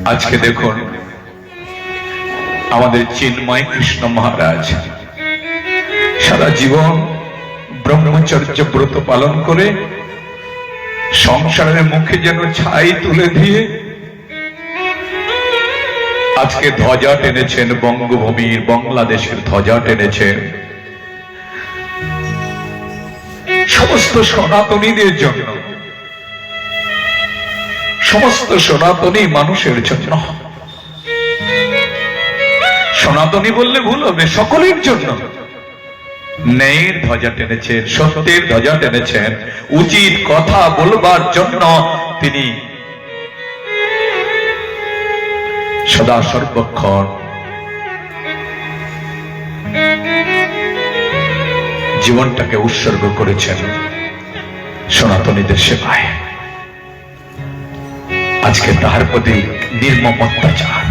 আজকে দেখুন আমাদের চিন্ময় কৃষ্ণ মহারাজ সারা জীবন ব্রহ্মচর্য ব্রত পালন করে সংসারের মুখে যেন ছাই তুলে দিয়ে আজকে ধ্বজা টেনেছেন, বঙ্গভূমির বাংলাদেশের ধ্বজা টেনেছেন সমস্ত সনাতনীদের জন্য, সমস্ত সনাতনী মানুষের জন্য। সনাতনী বললে ভুল হবে, সকলের জন্য ন্যায়ের ধ্বজা টেনেছেন, সত্যের ধ্বজা টেনেছেন। উচিত কথা বলবার জন্য তিনি সদা সর্বক্ষণ জীবনটাকে উৎসর্গ করেছেন সনাতনীদের সেবায়। আজকে তার প্রতি নির্মম অত্যাচার।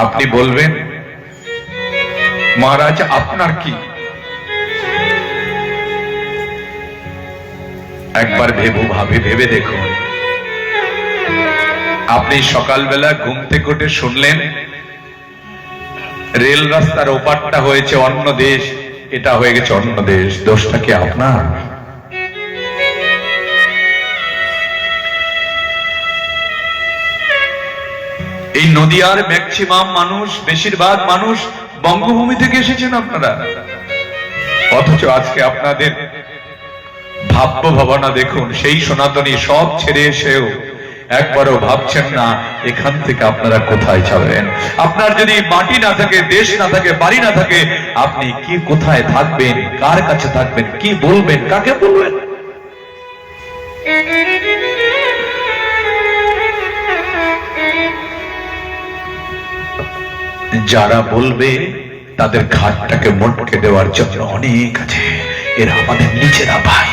আপনি বলবেন মহারাজ আপনার কি? একবার ভেবে দেখুন। আপনি সকালবেলা ঘুম থেকে উঠে শুনলেন রেল রাস্তার ওপারটা হয়েছে অন্য দেশ, এটা হয়ে গেছে অন্য দেশ, দোষটা কি আপনার? এই নদিয়ার ম্যাক্সিমাম মানুষ, বেশিরভাগ মানুষ বঙ্গভূমি থেকে এসেছেন আপনারা, অথচ আজকে আপনাদের ভাব্য ভাবনা দেখুন। সেই সনাতনী সব ছেড়ে এসেও একবারও ভাবছেন না এখান থেকে আপনারা কোথায় যাবেন। আপনার যদি মাটি না থাকে, দেশ না থাকে, বাড়ি না থাকে, আপনি কি কোথায় থাকবেন, কার কাছে থাকবেন, কি বলবেন, কাকে বলবেন? যারা বলবে তাদের ঘাটটাকে মোটকে দেওয়ার জন্য অনেক আছে, এরা আমাদের নিজেরা ভাই।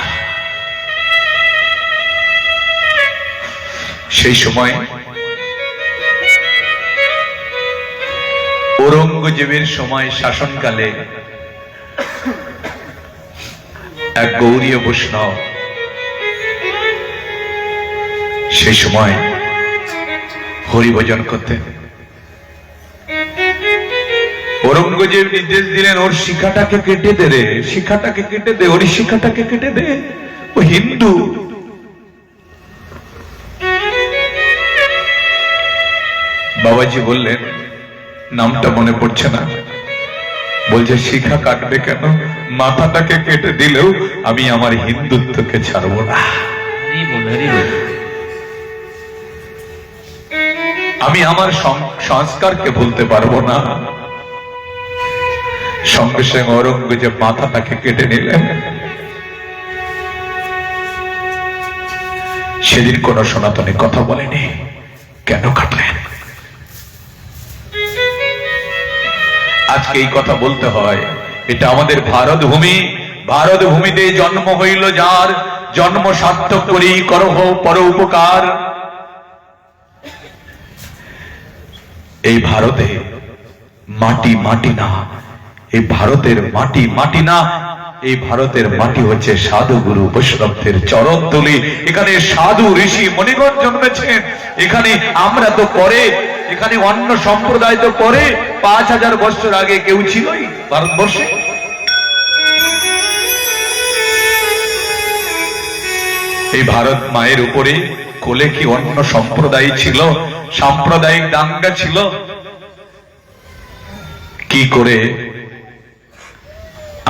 সেই সময় ঔরঙ্গজেবের সময় শাসনকালে এক গৌরীয় বৈষ্ণব সেই সময় হরিভজন করতেন। ঔরঙ্গজেব নির্দেশ দিলেন ওর শিখাটাকে কেটে দে রে, শিখাটাকে কেটে দে, ওর শিখাটাকে কেটে দে, ও হিন্দু। বাবাজি বললেন নামটা মনে পড়ছে না, বলছে শিখা কাটবে কেন, মাথাটাকে কেটে দিলেও আমি আমার হিন্দুত্বকে ছাড়বো না, আমি আমার সংস্কারকে ভুলতে পারবো না। সঙ্গে সঙ্গে ঔরঙ্গজেব মাথাটাকে কেটে নিলেন। সেদিন কোন সনাতনী কথা বলেনি, কেন কাটলেন? আজকে এই কথা বলতে হয়। এটা আমাদের ভারত ভূমি, ভারত ভূমিতে জন্ম হইল যার, জন্ম সার্থক করি করহ পর উপকার। এই ভারতে মাটি মাটি না, এই ভারতের মাটি মাটি না, এই ভারতের মাটি হচ্ছে সাধু গুরু বৈষ্ণবদের চরণ তুলি। এখানে সাধু ঋষি মণিগণ জন্মেছেন। এখানে আমরা তো পরে, এখানে অন্য সম্প্রদায় তো পরে 5000 বছর আগে কেউ ছিলই ভারতবর্ষে। এই ভারত মায়ের উপরে কোলে কি অন্য সম্প্রদায় ছিল? সাম্প্রদায়িক দাঙ্গা ছিল? কি করে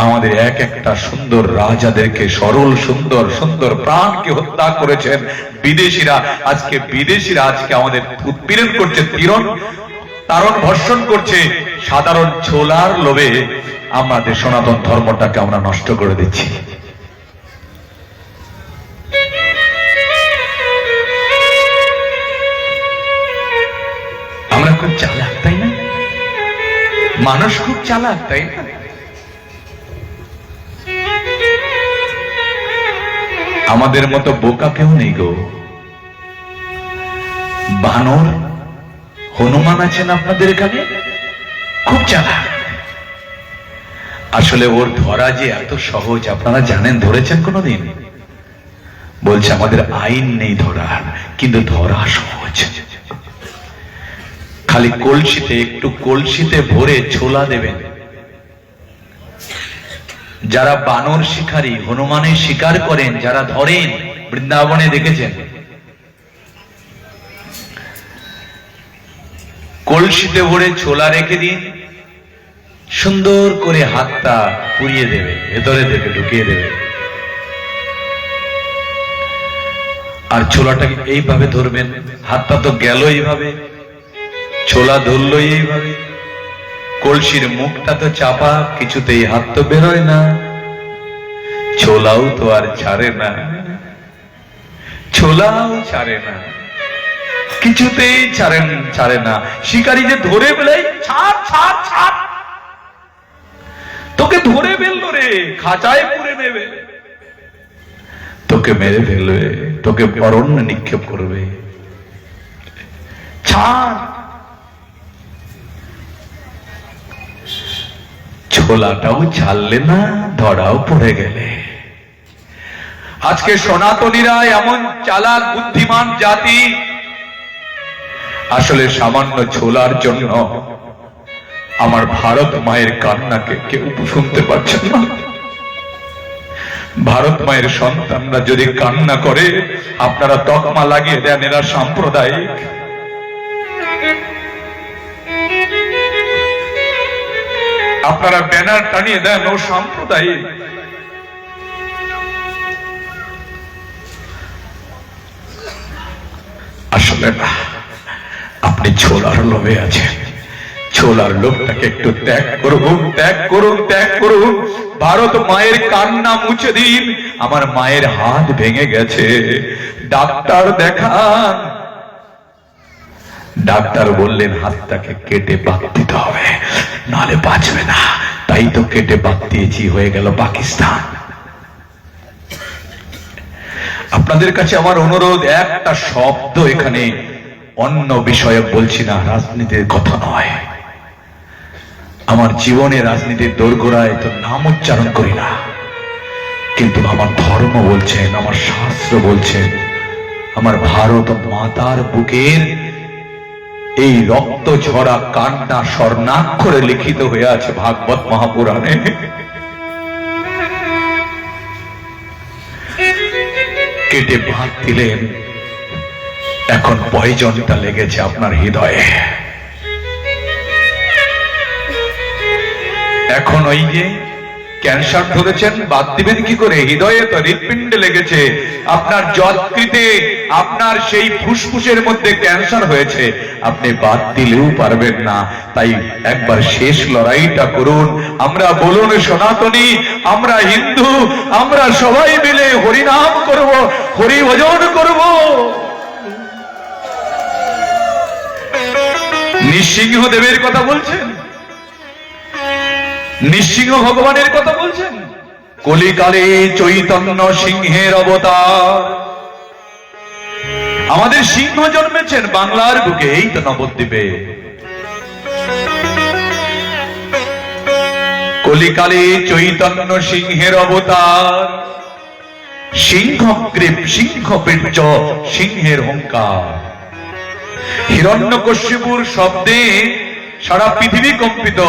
আমাদের এক একটা সুন্দর রাজাদেরকে, সরল সুন্দর সুন্দর প্রাণকে হত্যা করেছেন বিদেশিরা। আজকে বিদেশিরা আজকে আমাদের উৎপীড়ন করছে, তারণ ভর্ষণ করছে। সাধারণ ছোলার লোভে আমাদের সনাতন ধর্মটাকে আমরা নষ্ট করে দিচ্ছি। আমরা খুব চালাক, তাই না? মানুষ খুব চালাক, তাই না? আমাদের মতো বোকা কেউ নেই গো। বানর হনুমান আছেন আপনাদের এখানে, খুব চালাক। আসলে ওর ধরা যে এত সহজ আপনারা জানেন? ধরেছেন কোনোদিন? বলছে আমাদের আইন নেই ধরার, কিন্তু ধরা সহজ। খালি কলসিতে একটু কলসিতে ভরে ছোলা দেবেন। যারা বানর শিকারী, হনুমানের শিকার করেন, যারা ধরেন, বৃন্দাবনে দেখেছেন, কলসিতে ভরে ছোলা রেখে দিন, সুন্দর করে হাতটা পুড়িয়ে দেবে, ভেতরে থেকে ঢুকিয়ে দেবে, আর ছোলাটাকে এইভাবে ধরবেন। হাতটা তো গেল এইভাবে, ছোলা ধরলো এইভাবে, কলসির মুখটা তো চাপা, কিছুতেই হাত তো বেরোয় না, ছোলাও তো আর ছাড়ে না, ছোলাও ছাড়ে না, কিছুতেই ছাড়ে না। শিকারী যে ধরে ফেলে, ছাড় ছাড় ছাড়, তোকে ধরে ফেললো রে, খাঁচায় পুরে নেবে, তোকে মেরে ফেলবে, তোকে অরণ্যে নিক্ষেপ করবে, ছাড়। ছোলাটাও ছাড়লে না, ধরাও পড়ে গেলে। আজকে সনাতনীরা এমন চালাক বুদ্ধিমান জাতি, আসলে সামান্য ছোলার জন্য আমার ভারত মায়ের কান্নাকে কেউ শুনতে পাচ্ছেন না। ভারত মায়ের সন্তানরা যদি কান্না করে, আপনারা তকমা লাগিয়ে দেন এরা সাম্প্রদায়িক। আপনারা ব্যানার টানিয়ে দেন ও সাম্প্রদায়িক। আসলে না, আপনি ছোলার লোভে আছেন। ছোলার লোভটাকে একটু ত্যাগ করুন, ত্যাগ করুন, ত্যাগ করুন। ভারত মায়ের কান্না মুছে দিন। আমার মায়ের হাত ভেঙে গেছে, ডাক্তার দেখান। ডাক্তার বললেন হাতটাকে কেটে বাদ দিতে হবে, নাহলে বাঁচবে না। তাই তো কেটে বাদ দিয়েছি, হয়ে গেল পাকিস্তান। আপনাদের কাছে আমার অনুরোধ, একটা শব্দ এখানে অন্য বিষয়ে বলছি না, রাজনীতির কথা নয়। আমার জীবনে রাজনীতির দোরগোড়ায় তো নাম উচ্চারণ করি না, কিন্তু আমার ধর্ম বলছেন, আমার শাস্ত্র বলছেন, আমার ভারত মাতার বুকের এই রক্ত ঝরা কান্না স্বর্ণাক্ষরে লিখিত হয়ে আছে ভাগবত মহাপুরাণে। কেটে বাদ দিলেন, এখন পয়জনটা লেগেছে আপনার হৃদয়ে। এখন ওই যে ক্যান্সার ধরেছেন, বাদ দিবেন কি করে? হৃদয়ে তো হৃৎপিণ্ডে লেগেছে, আপনার যকৃতে, আপনার সেই ফুসফুসের মধ্যে ক্যান্সার হয়েছে, আপনি বাদ দিলেও পারবেন না। তাই একবার শেষ লড়াইটা করুন। আমরা বলুন সনাতনী, আমরা হিন্দু, আমরা সবাই মিলে হরিনাম করব, হরি ভজন করব। নৃসিংহদেবের কথা বলছেন, নৃসিংহ ভগবানের কথা বলছেন। কলিকালে চৈতন্য সিংহের অবতার। আমাদের সিংহ জন্মেছেন বাংলার বুকে, এই তো নবদ্বীপে। কলিকালে চৈতন্য সিংহের অবতার। সিংহ গ্রীব, সিংহ বীর্য, সিংহের হুঙ্কার। হিরণ্যকশিপুর শব্দে সারা পৃথিবী কম্পিত,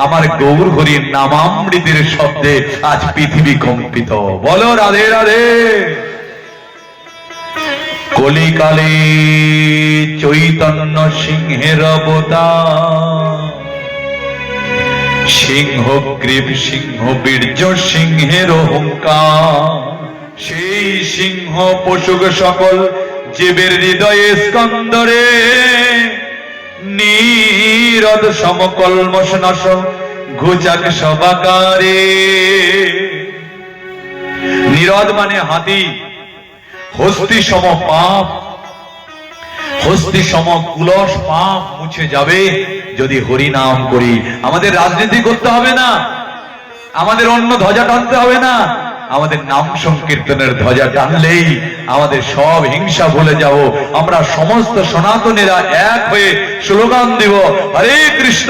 আমার গৌর হরির নামামৃতের শব্দে আজ পৃথিবী কম্পিত। বলো রাধে রাধে। কলিকালে চৈতন্য সিংহের অবতার। সিংহ গ্রীব, সিংহ বীর্য, সিংহের হুঙ্কার। সেই সিংহ পশুক সকল জীবের হৃদয়ে স্কন্দরে। নীরদ সমকলমশ নাশ ঘুচাক সবাকারে। নীরদ মানে হাতি, হস্তি সম পাপ, হস্তি সম কুলস পাপ মুছে যাবে যদি হরি নাম করি। আমাদের রাজনীতি করতে হবে না, আমাদের অন্য ধ্বজা টানতে হবে না, আমাদের নাম সংকীর্তনের ধ্বজা টানলেই আমাদের সব হিংসা ভুলে যাব। আমরা সমস্ত সনাতনীরা এক হয়ে স্লোগান দিব, হরে কৃষ্ণ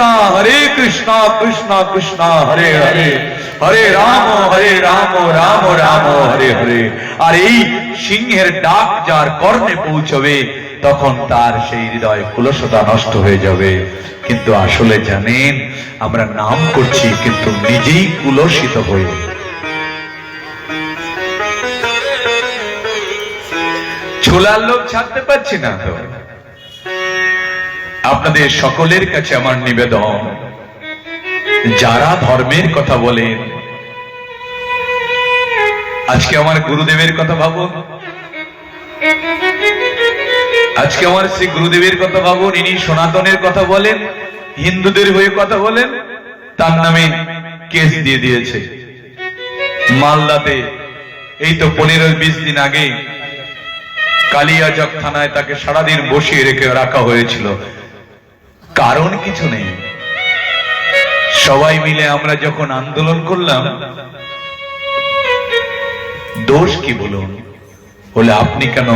কৃষ্ণ কৃষ্ণ হরে হরে, হরে রাম রাম রাম হরে হরে। আর এই সিংহের ডাক যার কর্ণে পৌঁছবে তখন তার সেই হৃদয় কুলসতা নষ্ট হয়ে যাবে। কিন্তু আসলে জানেন, আমরা নাম করছি কিন্তু নিজেই কুলসিত হয়ে। ছোলার লোভ ছাড়তে পারছি না তো। আপনাদের সকলের কাছে আমার নিবেদন, যারা ধর্মের কথা বলেন, আজকে আমার গুরুদেবের কথা ভাবুন, আজকে আমার শ্রী গুরুদেবের কথা ভাবুন। ইনি সনাতনের কথা বলেন, হিন্দুদের হয়ে কথা বলেন, তার নামে কেস দিয়ে দিয়েছে মালদাতে। এই তো 15-20 দিন আগে কালিয়াচক থানায় তাকে সারাদিন বসিয়ে রেখে রাখা হয়েছিল। কারণ কিছু নেই। সবাই মিলে আমরা যখন আন্দোলন করলাম, দোষ কি বলুন? বলে আপনি কেন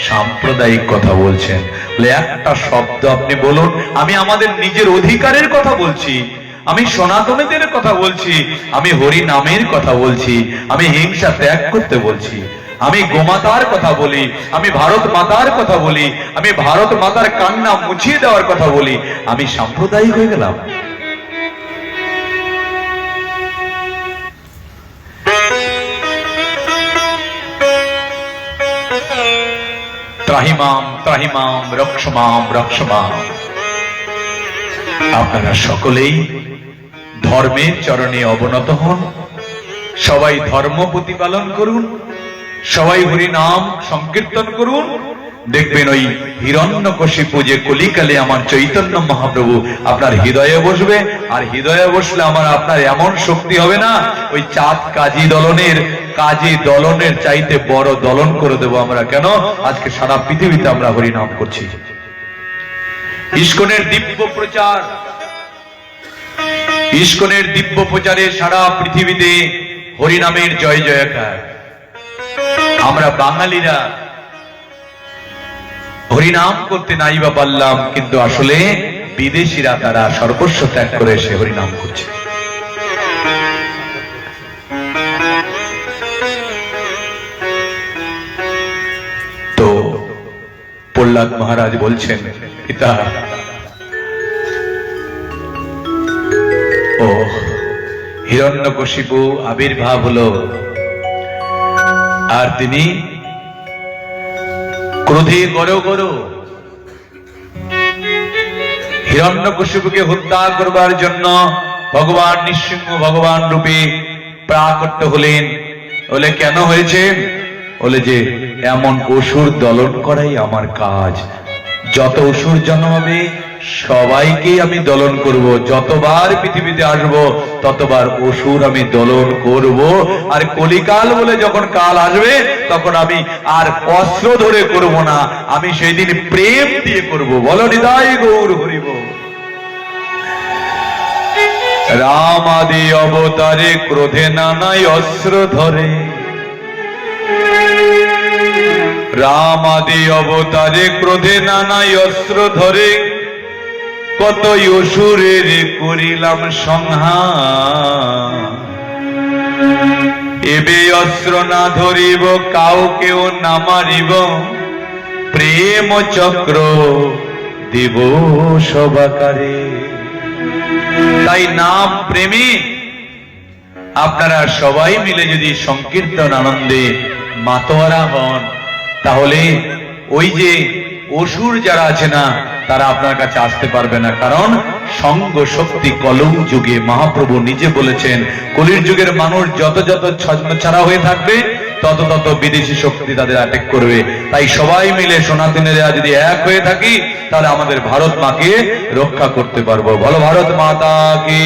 সাম্প্রদায়িক কথা বলছেন? বলে একটা শব্দ আপনি বলুন। আমি আমাদের নিজের অধিকারের কথা বলছি, আমি সনাতনীদের কথা বলছি, আমি হরি নামের কথা বলছি, আমি হিংসা ত্যাগ করতে বলছি, আমি গোমাতার কথা বলি, আমি ভারত মাতার কথা বলি, আমি ভারত মাতার কান্না মুছিয়ে দেওয়ার কথা বলি। আমি সাম্প্রদায়িক হয়ে গেলাম? ত্রাহিমাম ত্রাহিমাম রক্ষমাম রক্ষমাম। আপনারা সকলেই ধর্মের চরণে অবনত হন, সবাই ধর্ম প্রতিপালন করুন, সবাই হরি নাম সংকীর্তন করুন। দেখবেন ওই হিরণ্যকশিপু যে কলিকালে আমার চৈতন্য মহাপ্রভু আপনার হৃদয়ে বসবে। আর হৃদয়ে বসলে আমার আপনার এমন শক্তি হবে না, ওই চাঁদ কাজী দলনের চাইতে বড় দলন করে দেব আমরা। কেন? আজকে সারা পৃথিবীতে আমরা হরি নাম করছি। ইস্কনের দিব্য প্রচার, ইস্কনের দিব্য প্রচারে সারা পৃথিবীতে হরিনামের জয় জয়কার। আমরা বাঙালিরা হরিনাম করতে নাই বা পারলাম, কিন্তু আসলে বিদেশিরা তারা সর্বস্ব ত্যাগ করে এসে হরিনাম করছে। তো প্রহ্লাদ মহারাজ বলছেন, পিতা ও হিরণ্যকশিপু আবির্ভাব হলো, আর তিনি ক্রোধে গড় হিরণ্যকশিপুকে হত্যা করবার জন্য ভগবান নৃসিংহ ভগবান রূপে প্রাকট্য হলেন। বলে কেন হয়েছে? বলে যে এমন অসুর দলন করাই আমার কাজ। যত অসুর জন্মাবে সবাইকে আমি দলন করব, যতবার পৃথিবীতে আসব ততবার অসুর আমি দলন করব। আর কলিকাল বলে যখন কাল আসবে তখন আমি আর অস্ত্র ধরে করব না, আমি সেই দিন প্রেম দিয়ে করব। বলো নিতাই গৌর হরিব। রাম আদি অবতারে ক্রোধে নানাই অস্ত্র ধরে, রাম আদি অবতারে ক্রোধে নানাই অস্ত্র ধরে, কত অসুরের করিলাম সংহার। এবে অস্ত্র না ধরিব, কাউকেও না মারিব, প্রেম চক্র দেব সবাকারে। তাই নাম প্রেমী আপনারা সবাই মিলে যদি সংকীর্তন আনন্দে মাতোয়ারা হন, তাহলে ওই যে অসুর যারা আছে না তারা আপনার কাছে আসতে পারবে না। কারণ সঙ্গ শক্তি কলম যুগে মহাপ্রভু নিজে বলেছেন, কলির যুগের মানুষ যত যত ছাড়া হয়ে থাকবে তত তত বিদেশি শক্তি তাদের অ্যাটাক করবে। তাই সবাই মিলে সনাতনীরা যদি এক হয়ে থাকি তাহলে আমাদের ভারত মাকে রক্ষা করতে পারবো। বলো ভারত মাতা কি।